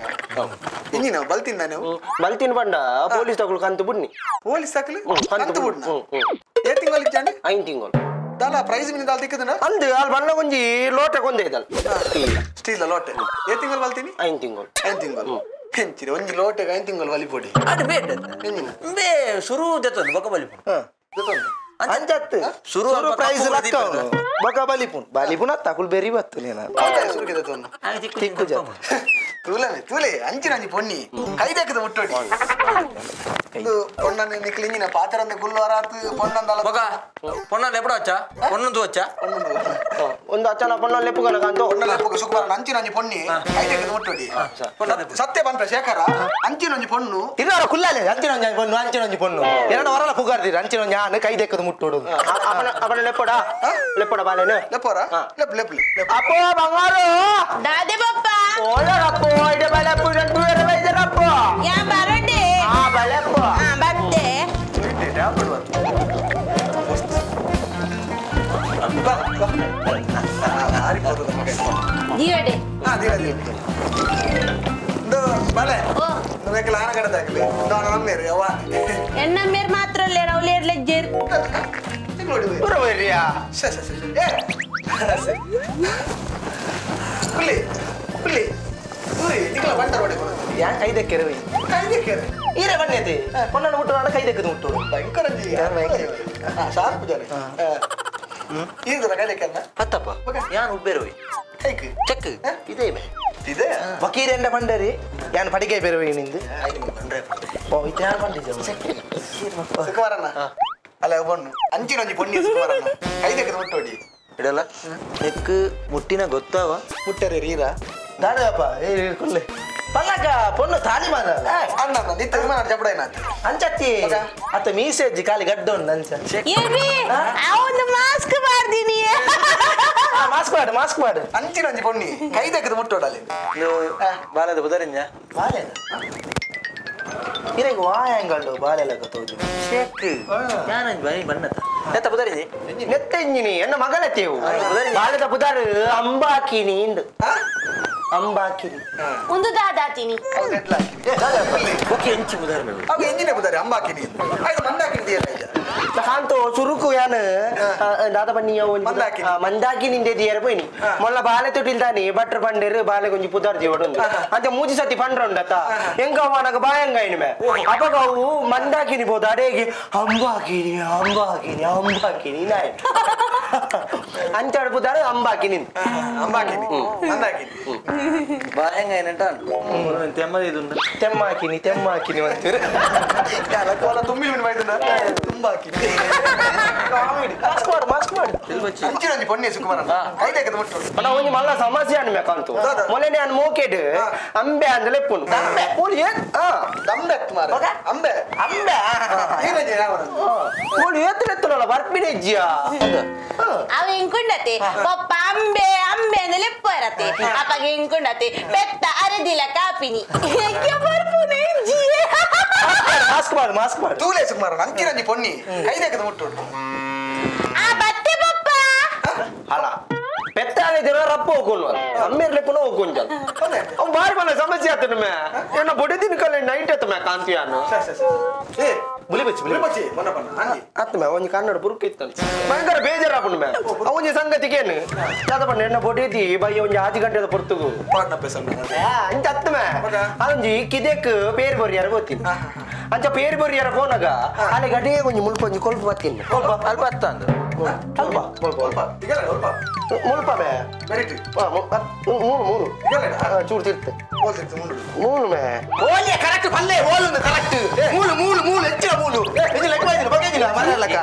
ಇಂಜಿನ ಬಲ್ತಿಂದ ನೀವು ಬಲ್ತಿನ ಬಂಡ ಪೊಲೀಸ್ ತಗೊಳ್ ಕಂತು ಬುಡ್ನಿ ಪೊಲೀಸ್ ತಕಲಿ ಕಂತು ಬುಡ್ನ ಏ ತಿಂಗಳು ಇಚ್ಚಾಂಡಿ 5 ತಿಂಗಳು ದಾಲ ಪ್ರೈಸ್ ಮಿನಿ ದಾಲ್ ತಿಕ್ಕದನ ಅಂದು ಅಲ್ಲಿ ಬಣ್ಣ ಒಂಜಿ ಲೋಟ ಕೊಂದೆ ಇದಲ್ ಸ್ಟೀಲ್ ಲೋಟೆ ಏ ತಿಂಗಳು ಬಲ್ತೀನಿ 5 ತಿಂಗಳು 5 ತಿಂಗಳು ಹೆಂಚಿರಿ ಒಂಜಿ ಲೋಟೆಗೆ 5 ತಿಂಗಳು ಬಲಿಪೊಡಿ ಅದು ಬೇಡ ಬೇ ಶುರು ದೆತ್ತೊಂದು ಬಕ ಬಲಿಪು ಅಂಜತ್ತು ಶುರು ಪ್ರೈಸ್ ಲಕ್ಕ ಬಕ ಬಲಿಪುನ್ ತಕುಲ್ ಬೆರಿ ಬತ್ತು ನೀನ ಶುರು ಕಿದತೊಂದು ತೂಲೆ ಅಂಚಿನ ಒಂಜಿ ಪೊನ್ನಿ ಐದಕ್ಕದ ಮುಟ್ಟೋಡಿ ಇದು పొన్నని నిక్లింగిన పాతరంద గుల్వారాత్ పొన్నందల బొక పొన్నలు ఎప్పుడు వచ్చా పొన్నందు వచ్చా ಒಂದು ಅಚ್ಚನ ಪೊನ್ನ ಲೆಪ್ಪುಗನ ಕಾಂತು పొన్నల ఎప్పుకు శుక్రవార అంచినంజి పొన్ని ఐదక్కద ముట్టోడి సత్య పంప శేఖర అంచినంజి పొన్ను ಇನ್ನಾರ ಕುಲ್ಲಾಲೆ ಅಂಚಿನೊಂಜಿ ಪೊನ್ನು ಎರಡು ವರಲ ಪುಗಾರ್ದಿರಿ ಅಂಚಿನೊಂಜಿ ಆನೆ ಕೈದೆಕ್ಕದು ಮುಟ್ಟೋಡು ಅವನ ಲೆಪ್ಪಡ ಬಾಲೇನೆ ಲೆಪ್ಪೋರ ಲೆಪ್ ಅಪ್ಪೋ ಬಂಗಾರು ದಾದೆ ಪಪ್ಪ ಓಡರಪ್ಪೋ ಇಡೆ ಬಲೆಪ್ಪು ಇದಂಟು ಬೇರೆ ಬೈದರಪ್ಪೋ ಯಾ ಬರಡೆ ಆ ಬಲೆಪ್ಪು ಬರ್ತೆ ದಿವಡೆ ಬಲೆ నువ్వు ఆనగడ తగిలి నమ్మేరు ఎవ్వా ఎన్నమ్మేరు మాత్రం లేరు అవు లేరు లెజ్జేరు ಬರವರಿಯಾ పుల్లి పుల్లి ನಿಖಲ ಬಂಟ ನೋಡಿ ಯಾ ಕೈದೆಕ್ಕೆರೆ ಈರೆ ಬನ್ನಿ ಪೊನ್ನನ್ನು ಮುಟ್ಟೋಣ ಕೈದೆಕ್ಕದು ಮುಟ್ಟೋಡು ಭಯಂಕರ ಶಾರ್ಪ್ ಜನ ಈಗ ಕೈದೆಕ್ಕನ್ನ ಹತ್ತಪ್ಪ ಯಾನ್ ಉಬ್ಬೇರು ಕೈಕ್ ಚೆಕ್ ಇದೇ ಇದೆ ವಕೀರ ಎಂಡ ಪಂಡರಿ ಯಾನ್ ಪಡಿಕೆ ಬೇರೆ ನಿಂದು ಹೋಯ್ತು ಯಾನ್ ಪಂಡಿಜ ಸುಕುಮಾರಣ್ಣ ಅಲ್ಲ ಬಣ್ಣು ಅಂಚಿನೊಂಜಿ ಪೊನ್ನಿ ಸುಕುಮಾರಣ್ಣ ಕೈದೆಕ್ಕದು ಮುಟ್ಟೋಡಿ ಇಡಲ್ಲ ಚೆಕ್ ಮುಟ್ಟಿನ ಗೊತ್ತಾವ ಮುಟ್ಟರೆ ರೀರಾ ದಾದಪ್ಪ ಕೊಲ್ಲೆ ಪಲ್ಲಕ ಪೊನ್ನು ತಾಲಿ ಮಾದ ಅಣ್ಣ ನಿತ್ತ ವಿಮಾನ ಚಪಡೇನ ಅಂಚತ್ತಿ ಅತ್ತ ಮೀಸೆಜ್ಜಿ ಕಾಲಿ ಗಡ್ಡ ಉಂಡು ಅಂಚ ಏವಿ ಅವನು ಮಾಸ್ಕ್ ಮಾಡ್ದೀನಿ ಮಾಸ್ಕ್ ಮಾಡು ಅಂಚಿನೊಂಜಿ ಪೊನ್ನಿ ಕೈದೆಕ್ಕದು ಮುಟ್ಟೋಡಲ್ಲಿ ಬಾಲದ ಬುದರಿಂಜ ಬಾಲೆನ ಇರೆಗ್ ವಾಯಂಗಲ್ಲು ಬಾಲೆಲಕ ತೋಜು ಚೆಕ್ ಯಾನಂಜ್ ಬನಿ ಬನ್ನತ ಎತ್ತ ಬುದರಿಂಜಿ ನೆತ್ತೆಂಜಿನಿ ಎನ್ನ ಮಗಳತ್ತೇವು ಬಾಲದ ಬುದಾರು ಅಂಬಾಕಿನಿ ಇಂದು ಅಂಬಾಕಿನಿ ಒಂದು ದಾದಾತೀನಿ ಓಕೆ ಎಂಚಿ ಬುದಾರ ಮೇವು ಅವು ಎಂಜಿನೆ ಬುದಾರೆ ಅಂಬಾಕಿನಿ ಆಯ್ತು ಮಂದಾಕಿನಿ ದಿಯಲ್ಲ ಈಗ ಕಾಂತು ಸುರುಕು ಯಾನು ದಾದ ಬನ್ನಿಯ ಮಂದಾಕಿನಿ ದಿಯರ పోయిని మొన్న బాలే తొటిల్దాని బట్టర్ పండేరు బాలే కొంచెం పుదారు జీవడుంది అంతే మూజి సతి పండ్రండత ఇంకా మనకు భయంగా అయినమే అప్పగవు మందాకిని పోతా అడేగి అంబాకిని నాయ్ ಅಂಚಾಡು ಪುದಾರ ಅಂಬಾಕಿನಿ ಅಂಬಾಕಿನಿ ಅಂದಾಕಿನಿ ಬಾಯಂಗ ಏನಂಟ ತೆಮ್ಮದಿ ಇದು ತೆಮ್ಮಾಕಿನಿ ಅಂತೀರಿ ಕೋಲ ತುಂಬಿ ಮಾಡಿದ ತುಂಬಾ ಹಾಕಿನಿ ಮಾಸ್ಕ್ ಮಾಡು ಅಂಚಿನೊಂದು ಪೊನ್ನೆ ಸುಕುಮಾರಣ್ಣ ಕೈ ತೆಗೆದು ಮುಟ್ಟು ಅಣ್ಣ ಒಂಜಿ ಮಲ್ಲ ಸಮಸ್ಯೆ ಅನ್ಬೇಕಂತು ಮೊನ್ನೆ ನಾನು ಮೂಕೆಡ್ ಅಂಬೆ ಅಂದ ಲೆಪ್ಪುನು ಮೂಲಿ ಅಂಬೆ ಎತ್ತು ಮಾರ ಅಂಬೆ ಅಂಬೆ ಮೂಲಿ ಎತ್ತುನಲ್ಲ ಬರ್ಪಿನಿ ಅಜ್ಜಿಯ ಅವ ಇಂಕುಂಡತೆ ಪಪ್ಪ ಅಂಬೆ ಅಂಬೆ ಅಂದ್ರೆ ಲೆಪ್ಪರತೆ ಅಪ್ಪಗೆ ಇಂಕುಂಡತೆ ಪೆತ್ತ ಅರೆದಿಲ್ಲ ಕಾಪಿನಿ ಬರ್ಪುನೆ ಮಾಸ್ಕ್ ಮಾಡು ತೂಲೆ ಸುಕುಮಾರಣ್ಣ ಅಂಚಿನೊಂದು ಪೊನ್ನಿ ಕೈ ತೆಗೆದು ಮುಟ್ಟು ಆ ಬತ್ತೆ ಪಪ್ಪ ಅಲ್ಲ ಪೆತ್ತಾಳಿದಿರ ರಪ್ಪ ಹೋಗೋನು ಅಮ್ಮೇರ್ ಲೆಪ್ಪುನ ಹೋಗೋಂಜಲ್ ಅವ್ನು ಬಾರಿ ಮಲ್ಲ ಸಮಸ್ಯೆ ಆತನ ಮೇ ಏನ ಬಡಿದಿನ ಕಲೆ ನೈಟ್ ಎತ್ತ ಮೇ ಕಾಂತಿಯಾನು ಏ ಬುಲಿ ಬಚ್ಚಿ ಮೊನ್ನ ಬಣ್ಣ ಅಂಜಿ ಆತ ಮೇ ಒಂಜಿ ಕನ್ನಡ ಬುರುಕ್ ಇತ್ತಂತ ಭಯಂಕರ ಬೇಜಾರಾಪುಂಡು ಮೇ ಅವೊಂಜಿ ಸಂಗತಿಗೇನು ಯಾದ ಪಂಡ ಎನ್ನ ಬಡಿದಿ ಬಯ್ಯ ಒಂಜಿ 10 ಗಂಟೆದ ಪೊರ್ತುಗು ಪಾಟ್ನ ಪೆಸಲ್ ಅಂಚ ಅತ್ತ ಮೇ ಅದೊಂಜಿ ಕಿದೆಕ್ ಪೇರು ಬರಿಯಾರ ಗೊತ್ತಿನ ಅಂಚ ಪೇರು ಬರಿಯಾರ ಫೋನಾಗ ಅಲ್ಲಿ ಗಡೇ ಒಂಜಿ ಮುಲ್ಪ ಒಂಜಿ ಕೊಲ್ಪ ಬತ್ತಿನ ಅಲ್ಪ ಅತ್ತ ಅಂದ ಅಲ್ಪ ಸ್ವಲ್ಪ ತಿಗಲ ಸ್ವಲ್ಪ ಮುಲ್ಪ ಮೇ ಮೆರಿಟ್ ಮೂರು ಚೂರು ತಿರ್ತೆ ಹೋಲ್ಸಿತ್ತು ಮುಂಡು ಮೂಲು ಮೇ ಓಲಿಯ ಕರೆಕ್ಟ್ ಪಲ್ಲೆ ಓಲು ಕರೆಕ್ಟ್ ಮೂಲು ಹೆಚ್ಚಿನ ಮೂಲು ಇದು ಲೆಕ್ಕ ಮಾಡಿದ್ರು ಬಗೆದಿಲ್ಲ ಮರಲ್ಲಕ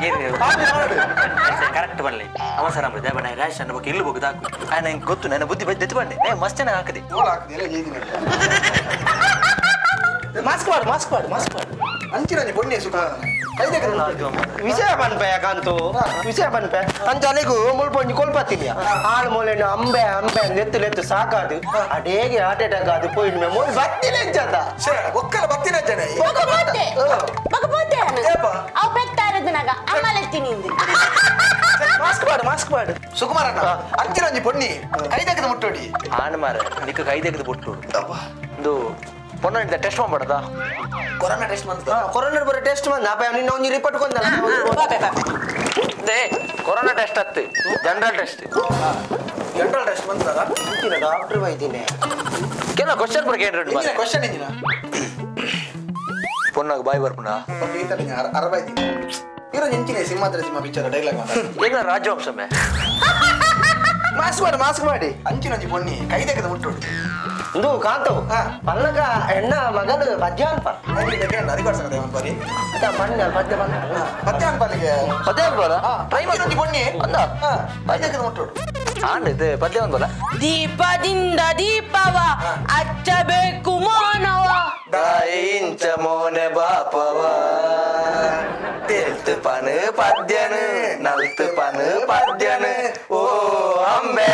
ಕರೆಕ್ಟ್ ಬರಲಿ ಅವಸರ ಬರ್ತದೆ ಬಣ್ಣ ರ್ಯಾಶ್ ಅನ್ನ ಬಗ್ಗೆ ಇಲ್ಲಿ ಹೋಗುದು ಹಾಕು ನಂಗೆ ಗೊತ್ತು ನನ್ನ ಬುದ್ಧಿ ಬೈದು ಎತ್ತು ಬಂದೆ ಮಸ್ತ್ ಚೆನ್ನಾಗಿ ಹಾಕದೆ ಹೋಲ್ ಹಾಕ್ದಿಲ್ಲ ಏದಿನ ಮಾಸ್ಕ್ ಮಾಡು ಅಂಚಿನೊಂದು ಪೊನ್ನೆ ಸುಕುಮಾರಣ್ಣ ಕೈ ತೆಗೆದು ವಿಷಯ ಬನ್ಪೆ ಯಾಕಂತು ವಿಷಯ ಬನ್ಪೆ ಅಂಚ ಅಲ್ಲಿಗೂ ಮುಲ್ಪ ಒಂಜಿ ಕೊಲ್ಪತ್ತಿನ ಆಳು ಮೂಲೆನು ಅಂಬೆ ಲೆತ್ತು ಸಾಕಾದು ಅಡೇಗೆ ಹಾರ್ಟ್ ಅಟ್ಯಾಕ್ ಅದು ಪೋಯಿಡ್ ಮೇ ಮೂಲ ಬತ್ತಿನ ಎಂಚದ ಒಕ್ಕಲ ಬತ್ತಿನ ಜನ ಮಗ ಪೋತೆ ಅವ ಪೆತ್ತ ಅರೆದನಾಗ ಅಮ್ಮಲೆತ್ತೀನಿ ಮಾಸ್ಕ್ ಮಾಡು ಸುಕುಮಾರಣ್ಣ ಅಂಚಿನೊಂದು ಪೊನ್ನಿ ಕೈ ತೆಗೆದು ಮುಟ್ಟೋಡಿ ಆಣ ಮಾರ ನಿಕ್ಕ ಕೈ ತೆಗೆದು ಬಿಟ್ಟು ಒಂದು ಪೊನ್ನ ಟೆಸ್ಟ್ ಮಾಡ್ಬೇಡದ ಕೊರೋನಾ ಟೆಸ್ಟ್ ಮಾಡ್ತಾ ಕೊರೋನಾ ಬರೋ ಟೆಸ್ಟ್ ಬಂದ ಅಪ್ಪ ನಿನ್ನ ಒಂಜಿ ರಿಪೋರ್ಟ್ ಕೊಂದಲ್ಲ ಕೊರೋನಾ ಟೆಸ್ಟ್ ಹತ್ತು ಜನರಲ್ ಟೆಸ್ಟ್ ಜನರಲ್ ಟೆಸ್ಟ್ ಬಂತದ ಅಂಚಿನ ಡಾಕ್ಟರ್ ಬೈದಿನಿ ಕೆಲವು ಕ್ವಶನ್ ಬಗ್ಗೆ ಏನು ಕ್ವಶನ್ ಇಂಜಿನ ಪೊನ್ನಾಗ ಬಾಯಿ ಬರ್ಪುಣ ಈತನಿಗೆ ಅರಬೈತಿ ಇರೋ ಇಂಚಿನ ಸಿಂಹಾದ್ರ ಸಿಂಹ ಪಿಕ್ಚರ್ ಡೈಲಾಗ್ ಮಾತಾಡ ಈಗ ರಾಜವಂಶಮೇ ಮಾಸ್ಕ್ ಮಾಡಿ ಅಂಚಿನೊಂದು ಪೊನ್ನಿ ಕೈ ತೆಗೆದು ಮುಟ್ಟೋಡಿ ಇದು ಕಾಂತವು ಪಲ್ಲಕ ಎಣ್ಣ ಮಗದು ಪದ್ಯ ಅನ್ಪ ಅಧಿಕಾರಿಸಂಗದೆ ಒಂದು ಬಾರಿ ಪದ್ಯ ಮತ್ತೆ ಅನ್ಪಾಲಿಗೆ ಪದ್ಯ ಅನ್ಬೋದ ಟ್ರೈ ಮಾಡಿ ಪೊನ್ನಿ ಅಂದ ಕೈ ತೆಗೆದು ಮುಟ್ಟೋಡು ಆಂಡ್ ಇದು ಪದ್ಯ ಅನ್ಬೋದ ದೀಪದಿಂದ ದೀಪವ ಹಚ್ಚಬೇಕು ಮಾನವ ಇಂಚ ಮೋನೆ ಬಾಪವ ತೆಲ್ತು ಪನು ಪದ್ಯನು ನಲ್ತು ಪನು ಪದ್ಯನು ಓ ಅಂಬೆ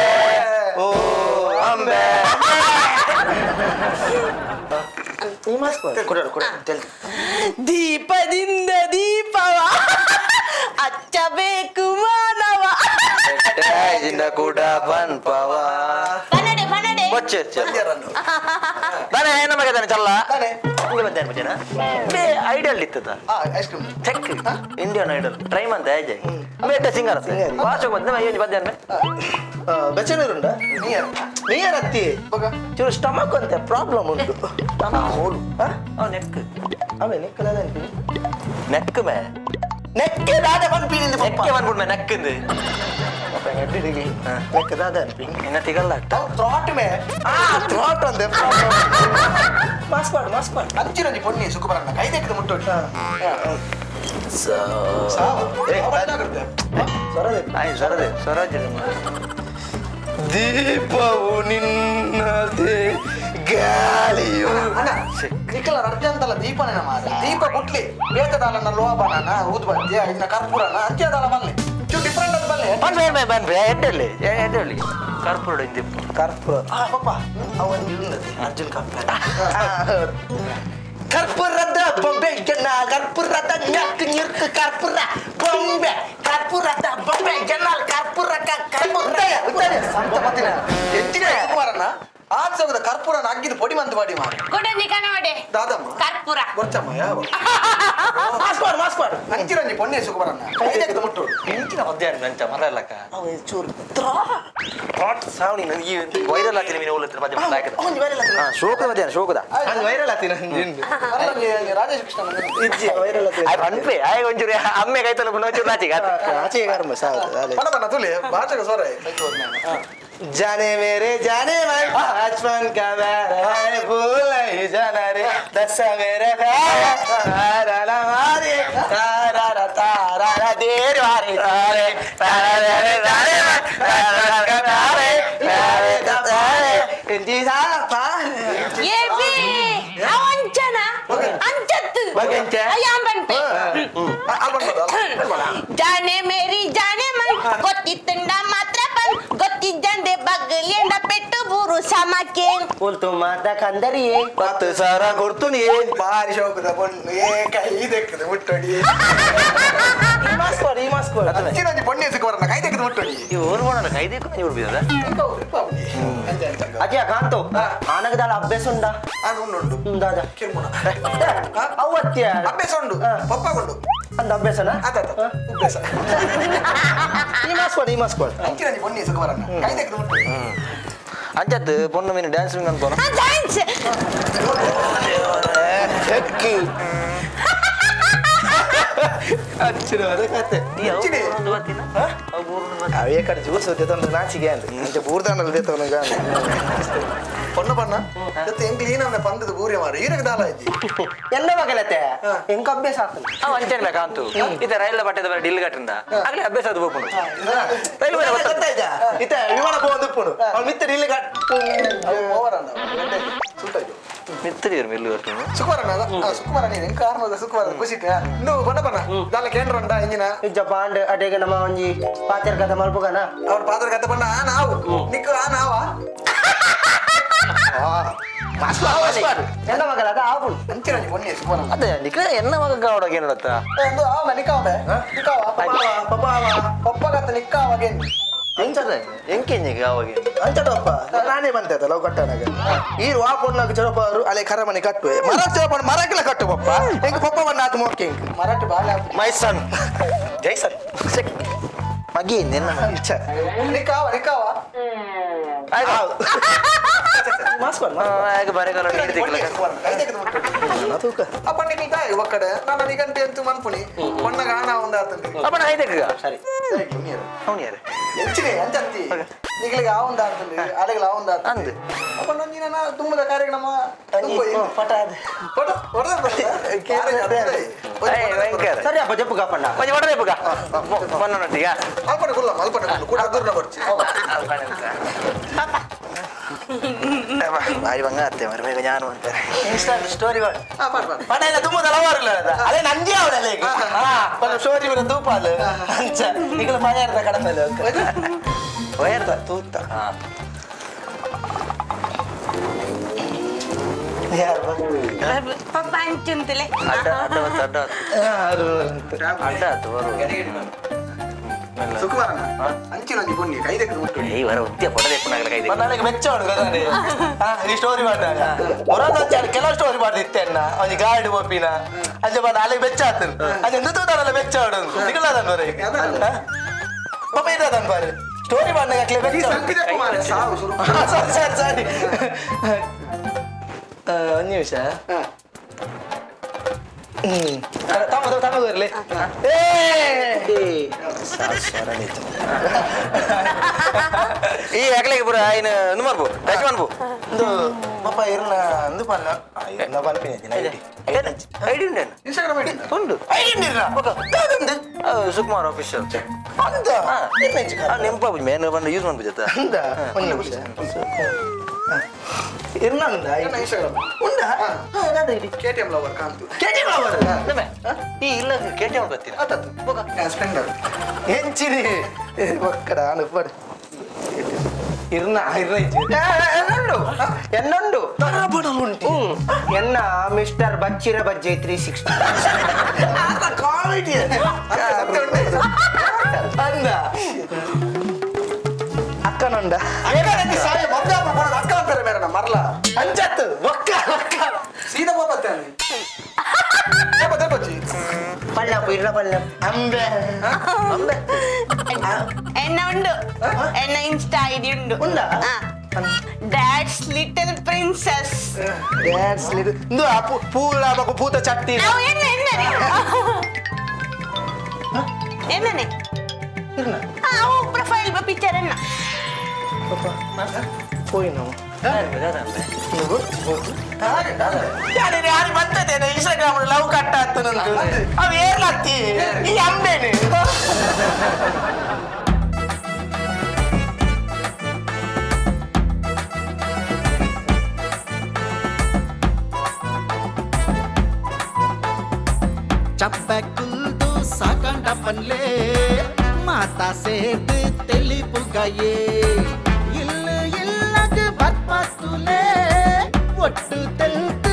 ದೀಪದಿಂದ ದೀಪವ ಹಚ್ಚಬೇಕು ಮಾನವ ಕೂಡ ಪನ್ಪವ ಪನ್ನಡೆ ನಾನೇ ಏನ ಮಗದಾನೆ ಚಲ್ಲ ಐಡಲ್ ಇತ್ತದ ಐಸ್ ಕ್ರೀಮ್ ಚೆಕ್ ಇಂಡಿಯನ್ ಐಡಲ್ ಟ್ರೈ ಮಂತೆ ಆಯ್ಜೆ ಬೇಟ ಸಿಂಗರ್ ಭಾಷೆ ಬಂದ ಏನು ಬದ್ಯಾನ ಬೆಚ್ಚನೀರುಂಡ ನೀರ್ ಹತ್ತಿ ಚೂರು ಸ್ಟಮಕ್ ಅಂತೆ ಪ್ರಾಬ್ಲಮ್ ಉಂಟು ಹೋಲು ನೆಕ್ ಅವೇ ನೆಕ್ಕಲ ನೆಕ್ ಮೇ ನೆಕ್ಕೆ ದಾದ ಪನ್ಪೀನಿ ನೆಕ್ಕೆ ಬಂದ್ಬಿಡ್ ಮೇ ನೆಕ್ಕಿಂದು ನೆಕ್ಕ ದಾದ ಅನ್ಪಿ ಇನ್ನ ತಿಗಲ್ಲ ಥ್ರಾಟ್ ಮೇ ಥ್ರಾಟ್ ಅಂತೆ ಮಾಸ್ಕ್ ಮಾಡು ಅಂಚಿನೊಂದು ಪೊನ್ನಿ ಸುಕುಮಾರಣ್ಣ ಕೈ ತೆಗೆದು ಮುಟ್ಟೋಡಿ ಸ್ವರಾಜ್ಯ ದೀಪವು ನಿನ್ನದೇ ಗಾಳಿಯು ನಿಖಲ ಅರ್ಜ ಅಂತಲ್ಲ ದೀಪನ ಮಾರ ದೀಪ ಕುಟ್ಲಿ ಬೇತದಾಲನ ಲೋಹಬಾಣನ ಊದ್ಬತ್ತಿ ಇನ್ನ ಕರ್ಪೂರನ ಅಂತ್ಯದಾಲ ಬಲ್ಲೆ ಚೂ ಡಿಫ್ರೆಂಟ್ ಅದು ಬಲ್ಲೆ ಬನ್ರಿ ಎಡ್ಡಲ್ಲಿ ಕರ್ಪೂರ ಇಂದಿಪ್ಪು ಕರ್ಪೂರ ಪಾಪ ಅವನು ಇರುತ್ತದೆ ಅರ್ಜುನ್ ಕಂಪನಿ ಕರ್ಪೂರದ ಬೊಂಬೆ ಜನ ಕರ್ಪೂರದ ನ್ಯಾಕ್ ನಿರ್ಕ್ ಕರ್ಪೂರ ಬೊಂಬೆ ಕರ್ಪೂರದ ಬೊಂಬೆ ಜನ ಕರ್ಪೂರ ಸಂತ ಪತ್ತಿನ ಹೆಚ್ಚಿನ ಸುಕುಮಾರಣ್ಣ ಆಚೆ ಕರ್ಪೂರನ ಅಗ್ಗಿದ ಪೊಡಿ ಮಂದು ಮಾಡಿ ಮಾಡಿ ಕೊಡನಿ ಕಣವಡೆ ದಾದಮ್ಮ ಕರ್ಪೂರ ಪುರ ಬರ್ಚಮ್ಮ ಯಾವ ಮಾಸ್ಪಾಡು ಅಂಚಿರಂಜಿ ಪೊನ್ನೆ ಸುಖಬರನ್ನ ಕೈದೆಕ್ದು ಮುಟ್ಟು ಇಂಚಿನ ಮಧ್ಯಾಹ್ನ ನಂಚ ಮರ ಅಲ್ಲಕ್ಕ ಅವ ಚೂರು ಥಾಟ್ ಸಾವಣಿ ನನಗೆ ವೈರಲ್ ಆಗ್ತೀನಿ ನೀನು ಹೋಗ್ಲತ್ತರ ಮಧ್ಯ ಹಾಕಿದ ಶೋಕದ ಮಧ್ಯಾಹ್ನ ಶೋಕದ ಅದು ವೈರಲ್ ಆತಿನ ರಾಜೇಶ್ ಕೃಷ್ಣ ಇಜ್ಜಿ ವೈರಲ್ ಆತಿ ಅನ್ಪೆ ಆಯ್ಗ ಒಂಚೂರು ಅಮ್ಮೆ ಕೈತಲ್ಲ ಒಂಚೂರು ನಾಚಿಗೆ ಆಚೆ ಕರ್ಮ ಸಾವು ಬಣ್ಣ ಬಣ್ಣ ತುಲಿ ಭಾಷೆಗೆ ಸ್ವರ जाने मेरे जाने मन बचपन का मेरा है भूल नहीं जाना रे दसा मेरे तारा मारे तारा तारा देर मारे तारे तारा रे जाने मन बचपन का तारे तारे तारे इंतजार पा ये भी अवंचन अंचत बगंच अयांबंटे जाने मेरी जाने मन ಗೊತ್ತಿತ್ತಂಡ ಮಾತ್ರ ಪನ್ ಗೊತ್ತಿದ್ದಂದೆ ಬಗ್ಲಿಂದ ಪೆಟ್ಟು ಬೂರು ಸಮಕ್ಕೆ बोलतो माता कंदरी पत्त सारा गुर्तुनी ಭಾರಿ ಶೋಕದ ಪೊಣ್ಣು ಕೈದೆಕ್ಕದು ಮುಟ್ಟಡಿ ಮಾಸ್ಕೋಡ್ ಅಂಚಿರಂಜಿ ಪೊನ್ನೆ ಸುಖಬರನ್ನ ಕೈದೆಕ್ಕದು ಮುಟ್ಟಡಿ ಇವ್ರು ಮಾಡೋಣ ಕೈದೇಕು ಇವ್ರು ಬಿದ್ದದ अजय कांतो आनक दाल अभ्यास उंडा ಉಂಡು दादा ಕಿರ್ಮುಣ ಅವತ್ಯ ಅಭ್ಯಾಸ ಉಂಡು ಪಪ್ಪ ಉಂಡು ಅಂದ ಅಭ್ಯಾಸನ ಅಭ್ಯಾಸ ಈ ಮಾಸ್ಕೋಡ್ ಅಂಚಿರಂಜಿ ಪೊನ್ನೆ ಸುಖಬರನ್ನ ಕೈದೆಕ್ಕದು ಮುಟ್ಟಡಿ ಅಂಚತ್ ಪೊಣ್ಣು ಮೀನು ಡ್ಯಾನ್ಸಿಂಗ್ ಅನ್ಕೋಣ ಡ್ಯಾನ್ಸ್ అవే ఇక్కడ చూసి తెతను నాచిగా అంటే బూర్దానలు తెతను కానీ பொண்ணு பண்ண எங்க லீனா பந்தது பூரிய மாறு ஈரக்கு தாள இಜ್ಜಿ ಎಲ್ಲ ಮಗಲತೆ ಎಂಕ ಅಭ್ಯಾಸ ಆಗ್ತದೆ ಅವ ಅಂಚೆಲ್ಲ ಕಾಂತು ಇತ ರೈಲ್ ಬಟ್ಟೆದ ಬರ ಡಿಲ್ ಕಟ್ಟಿಂದ ಆಗ್ಲೇ ಅಭ್ಯಾಸ ಅದು ಹೋಗ್ಕೊಂಡು ರೈಲ್ ಬರ ಗೊತ್ತಾಯ್ತಾ ಇತ ವಿಮಾನ ಹೋಗುದು ಅವ್ನು ಮಿತ್ತ ಇಲ್ಲಿ ಓವರ್ ಅಂದ ಸುಟ್ಟಾಯ್ತು ಮಿತ್ತರಿ ಇರು ಮೆಲ್ಲು ಬರ್ತಾನೆ ಸುಕುಮಾರ ನೀನು ಎಂಕ ಆರ್ಮದ ಸುಕುಮಾರ ಖುಷಿಕ ಇನ್ನು ಬಣ್ಣ ಬಣ್ಣ ದಾಲ ಕೇಂದ್ರಂಡ ಇಂಜಿನ ಇಜ್ಜ ಪಾಂಡ್ ಅಟೇಗ ನಮ್ಮ ಒಂಜಿ ಪಾಚರ್ ಕಥ ಮಲ್ಪುಗನ ಅವ್ರ ಪಾತ್ರ ಕತೆ ಬಣ್ಣ ನಾವು ನಿಕ್ಕು ಆ ನಾವ ಎಲ್ಲ ಮಗಲ ಅದ ಆಪುಂಡು ಅಂಚಿರಂಜಿ ಪೊನ್ನೆ ಸುಕುಮಾರ ಅದೇ ನಿಕ ಎನ್ನ ಮಗ ಕಾವಡಗೆ ಏನತ್ತ ಎಂದು ಆವ ನಿಕ್ಕಾವ ನಿಕ್ಕಾವ ಪಪ್ಪ ಕತ್ತ ನಿಕ್ಕಾವಾಗೆ ಎಂಚದ ಎಂಕೆಂಜಿಗೆ ಅವಾಗ ಅಂಚಡಪ್ಪ ನಾನೇ ಬಂತೆ ಲವ್ ಕಟ್ಟನಾಗ ಈ ವಾಪಣ್ಣಾಗ ಚಲೋಪಾರು ಅಲೆ ಕರಮನೆ ಕಟ್ಟುವೆ ಮರ ಚಲೋಪಣ್ಣ ಮರಕ್ಕೆಲ್ಲ ಕಟ್ಟು ಪಪ್ಪ ಹೆಂಗ ಪಪ್ಪ ಬಣ್ಣ ಆತು ಮೋಕೆ ಹೆಂಗ ಮರಾಠಿ ಬಾಳ ಮೈ ಸನ್ ಜೈಸನ್ ಮಗಿ ನಿನ್ನ ನಿಕ್ಕಾವ ನಿಕ್ಕಾವ ಆಗ ಬರೆಗಾಲ ಅಪ್ಪ ನಿಕ್ಕಿಲ್ದ ಒಕ್ಕಡೆ ನನ್ನ ನಿಗಂಟೆ ಅಂತೂ ಮನ್ಪುನಿ ಪೊಣ್ಣಗ ಆನ ಒಂದ ಆತಂತಿ ಅಪ್ಪನ ಐದಕ್ಕ ಸರಿ ಅವನು ಯಾರು ಎಂಚಿನೆ ಅಂಚಂತಿ ನಿಗಲಿಗೆ ಆ ಒಂದ ಆತಂದಿ ಅಲೆಗಳ ಆ ಒಂದ ಆತಂದಿ ಅಪ್ಪ ನಂಜಿನ ತುಂಬದ ಕಾರ್ಯಕ್ರಮ ಪಟ ಭಯಂಕರ ಸರಿ ಅಪ್ಪ ಜಪ್ಪು ಕಾಪಣ್ಣ ಕೊಂಚ ಹೊಡೆದೇ ಬುಗ ಮೊನ್ನೊಟ್ಟಿಗ ಅಲ್ಪನೆ ಕುಲ್ಲ ಅಲ್ಪನೆ ಕುಲ್ಲ ಕೂಡ ದೂರನ ಬರ್ಚಿ ಬಾರಿ ಬಂಗ ಅತ್ತೆ ಮರ ಬೇಗ ನಾನು ಅಂತಾರೆ ಇನ್ಸ್ಟಾ ಸ್ಟೋರಿ ಮಾಡಿ ಪಾಡ್ ಪಣ ಇಲ್ಲ ತುಂಬ ತಲವಾರಿಲ್ಲ ಅದೇ ನಂಜಿ ಅವಳಲ್ಲ ಈಗ ಸ್ಟೋರಿ ಬರ ತೂಪಾಲು ಅಂಚ ಈಗ ಮನೆಯರ್ದ ಕಡಮಲ್ಲಿ ವಯರ್ದ ತೂತ ಯಾರು ಪಪ್ಪ ಅಂಚುಂತಲೆ ಅಡ್ಡ ಅಡ್ಡ ಅಡ್ಡ ಅಡ್ಡ ಆತು ಬರು ಸುಕುಮಾರನ ಅಂಚಿನೊಂದಿ ಪೊನ್ನಿ ಕೈದೆಕ್ಕ ಮುಟ್ಟು ಈ ವರ ಉದ್ಯ ಪೊಡದೆ ಪುನಾಗಲ ಕೈದೆ ನನಗೆ ಮೆಚ್ಚ ಹುಡುಗನೇ ಈ ಸ್ಟೋರಿ ಮಾಡಿದಾಗ ಹೊರದಂಚ ಕೆಲವು ಸ್ಟೋರಿ ಮಾಡಿದ್ದೆ ಅಣ್ಣ ಅವನಿಗೆ ಗಾಡಿ ಒಪ್ಪಿನ ಅಂಚೆ ಬಂದ ಅಲ್ಲಿಗೆ ಬೆಚ್ಚ ಆತನು ಅದು ಎಂದು ತೋತಾರಲ್ಲ ಬೆಚ್ಚ ಹೊಡೋದು ಸಿಗಲ್ಲದನ್ ಬರೀ ಪಾಪ ಇರೋದನ್ ಬಾರಿ ಸ್ಟೋರಿ ಮಾಡಿದಾಗ ಬೆಚ್ಚ ಸಂಕಿತ ಕುಮಾರ ಸಾವು ಶುರು ಸರಿ ಸರಿ ಒಂದು ನಿಮಿಷ ತಮ್ಮ ಬರಲಿ ಈ ಅಗಲಿಗೆ ಪುರ ಇನ್ನು ಒಂದು ಮಾಡ್ಬೋ ಟಚ್ ಮಾಡ್ಬೋ ಒಂದು ಪಾಪ ಇರ್ನ ಅಂದು ಪನ್ನ ನಾ ಪನ್ಪಿನ ಐಡಿ ಉಂಟು ಇನ್ಸ್ಟಾಗ್ರಾಮ್ ಐಡಿ ಉಂಟು ಐಡಿ ಸುಕುಮಾರ್ ಆಫೀಷಿಯಲ್ ಅಂದ ನೆಂಪ ಮೇನ ಬಂದು ಯೂಸ್ ಮಾಡ್ಬಿಡ್ತ ಅಂದ ಒಂದು ನಿಮಿಷ ಇರ್ನಂದ ಇನ್ಸ್ಟಾಗ್ರಾಮ್ ಉಂಡ KTM ಲವರ್ ಕಾಂತು ಈ ಇಲ್ಲ ಕೇಟೆ ಬರ್ತೀನಿ ಸ್ಪ್ಲೆಂಡರ್ ಹೆಂಚಿರಿ ಒಕ್ಕಡ ಅನುಪಡ್ ಇರ್ನ ಎನ್ನುಂಡು ಉಂಟು ಎನ್ನ ಮಿಸ್ಟರ್ ಬಚ್ಚಿರ ಬಜ್ಜೆ 360 ಕಾಮಿಡಿ ಅಂದ ಅಕ್ಕನಂಡ ಅಕ್ಕ ಅಂತಾರೆ ಮೇಡಮ್ ಮರಲ ಅಂಚತ್ತು ಒಕ್ಕ ಸೀದಾ ಹೋಗ್ಬರ್ತೇನೆ സീതാഫലം അമ്പേ അമ്പെ എന്നെ ഉണ്ട് എന്നെ ഇൻസ്റ്റ ഐ ഡി ഉണ്ട് ഉണ്ടാ? ഡാഡ്സ് ലിറ്റിൽ പ്രിൻസസ് എന്തുവാ പൂല പൂത്ത ചട്ടി എന്നെ പ്രൊഫൈൽ പിക്ചർ എന്ന പോയിനോ ഞാനൊരു ಬಂತದೇನೆ ಇನ್ಸ್ಟಾಗ್ರಾಮ್ ಲವ್ ಕಟ್ ಆಗ್ತಾನಂತ ಅವ್ ಏರ್ಲತ್ತಿ ಈ ಅಂಬೇನೆ ಚಪ್ಪಕುಲ್ದು ಸಾಕಂಡ ಪನ್ಲೆ ಮಾತಾ ಸೇತ್ ತೆಲಿಪುಗಯೇ ಇಲ್ಲ ಇಲ್ಲಗ ಬರ್ಪತ್ತುಲೆ ಒಟ್ಟು ತೆಲ್ತು